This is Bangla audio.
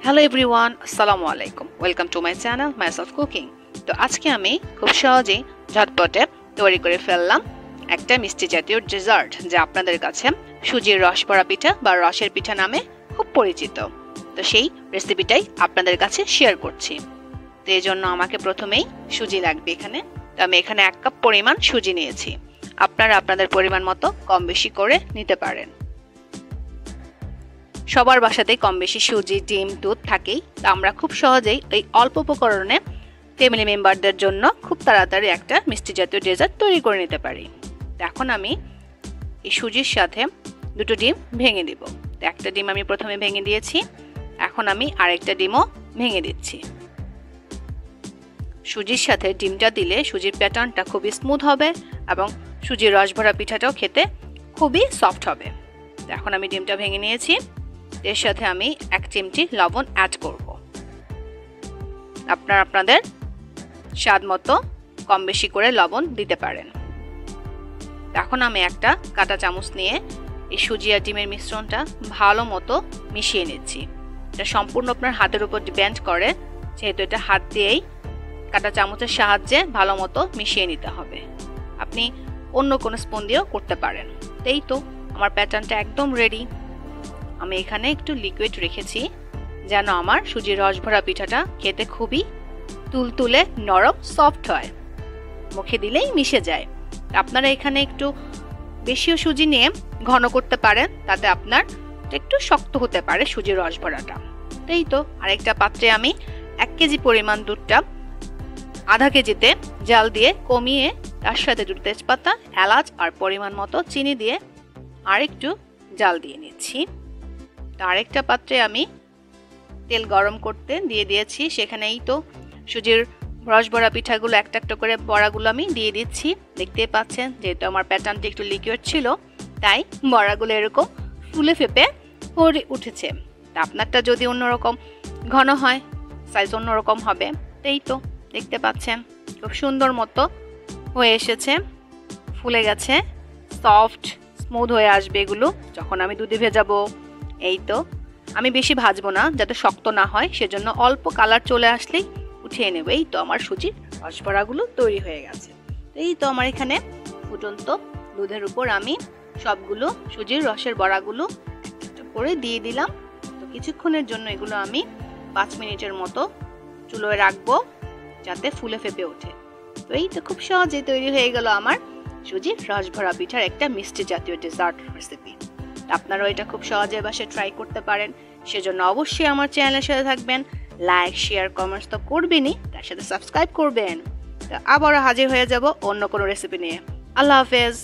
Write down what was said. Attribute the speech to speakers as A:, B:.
A: হ্যালো এভরিওয়ান, আসসালামু আলাইকুম। Welcome to my channel myself cooking. তো আজকে আমি খুব সহজেই ঝটপটে তৈরি করে ফেললাম একটা মিষ্টি জাতীয় ডেজার্ট, যা আপনাদের কাছে সুজির রসবরা পিঠা বা রসের পিঠা নামে খুব পরিচিত। তো সেই রেসিপিটাই আপনাদের কাছে শেয়ার করছি। তো এই জন্য আমাকে প্রথমেই সুজি লাগবে। তো আমি এখানে 1 কাপ পরিমাণ সুজি নিয়েছি। আপনারা আপনাদের পরিমাণ মতো কম বেশি করে নিতে পারেন। সবার বাসাতেই কম বেশি সুজি, ডিম, দুধ থাকেই। তা আমরা খুব সহজেই এই অল্প উপকরণে ফ্যামিলি মেম্বারদের জন্য খুব তাড়াতাড়ি একটা মিষ্টি জাতীয় ডেজার্ট তৈরি করে নিতে পারি। এখন আমি এই সুজির সাথে 2টো ডিম ভেঙে দিব। একটা ডিম আমি প্রথমে ভেঙে দিয়েছি, এখন আমি আরেকটা ডিমও ভেঙে দিচ্ছি। সুজির সাথে ডিমটা দিলে সুজির প্যাটার্নটা খুবই স্মুথ হবে এবং সুজির রসভরা পিঠাটাও খেতে খুবই সফট হবে। এখন আমি ডিমটা ভেঙে নিয়েছি। এর সাথে আমি 1 চিমটি লবণ অ্যাড করব। আপনারা আপনাদের স্বাদ মতো কম বেশি করে লবণ দিতে পারেন। এখন আমি একটা কাঁটা চামচ নিয়ে এই সুজি আর ডিমের মিশ্রণটা ভালো মতো মিশিয়ে নিচ্ছি। এটা সম্পূর্ণ আপনার হাতের উপর ডিপেন্ড করে, যেহেতু এটা হাত দিয়েই কাঁটা চামচের সাহায্যে ভালো মতো মিশিয়ে নিতে হবে। আপনি অন্য কোনো স্পুন দিয়েও করতে পারেন। এই তো আমার প্যাটার্নটা একদম রেডি। আমি এখানে একটু লিকুইড রেখেছি যেন আমার সুজির রসভরা পিঠাটা খেতে খুবই তুলতুলে নরম সফট হয়, মুখে দিলেই মিশে যায়। আপনারা এখানে একটু বেশিও সুজি নিয়ে ঘন করতে পারেন, তাতে আপনার একটু শক্ত হতে পারে সুজির রসভরাটা। এই তো আরেকটা পাত্রে আমি 1 কেজি পরিমাণ দুধটা আধা কেজিতে জাল দিয়ে কমিয়ে তার সাথে 2 তেজপাতা, এলাচ আর পরিমাণ মতো চিনি দিয়ে আরেকটু জাল দিয়ে নিচ্ছি। আরেকটা পাত্রে আমি তেল গরম করতে দিয়ে দিয়েছি। সেখানেই তো সুজির রসবরা পিঠাগুলো একটা একটা করে বড়াগুলো আমি দিয়ে দিচ্ছি। দেখতেই পাচ্ছেন, যেহেতু আমার প্যাটার্নটি একটু লিকুইড ছিল তাই বড়াগুলো এরকম ফুলে ফেপে পড়ে উঠেছে। আপনারটা যদি অন্যরকম ঘন হয়, সাইজ অন্যরকম হবে। এই তো দেখতে পাচ্ছেন খুব সুন্দর মতো হয়ে এসেছে, ফুলে গেছে, সফট স্মুথ হয়ে আসবে এগুলো যখন আমি দুধে ভেজাবো। এই তো আমি বেশি ভাজবো না যাতে শক্ত না হয়, সেজন্য অল্প কালার চলে আসলেই উঠিয়ে নেব। এই তো আমার সুজির রসবড়াগুলো তৈরি হয়ে গেছে। এই তো আমার এখানে ফুটন্ত দুধের উপর আমি সবগুলো সুজির রসের বড়াগুলো একটা করে দিয়ে দিলাম। তো কিছুক্ষণের জন্য এগুলো আমি 5 মিনিটের মতো চুলোয় রাখবো যাতে ফুলে ফেপে ওঠে। তো এই তো খুব সহজেই তৈরি হয়ে গেল আমার সুজির রসভরা পিঠার একটা মিষ্টি জাতীয় ডেজার্ট রেসিপি। আপনারাও এটা খুব সহজে বাসায় ট্রাই করতে পারেন। সেজন্য অবশ্যই আমার চ্যানেলের সাথে থাকবেন, লাইক, শেয়ার, কমেন্টস তো করবেনই, তার সাথে সাবস্ক্রাইব করবেন। তো আবারও হাজির হয়ে যাব অন্য কোনো রেসিপি নিয়ে। আল্লাহ হাফেজ।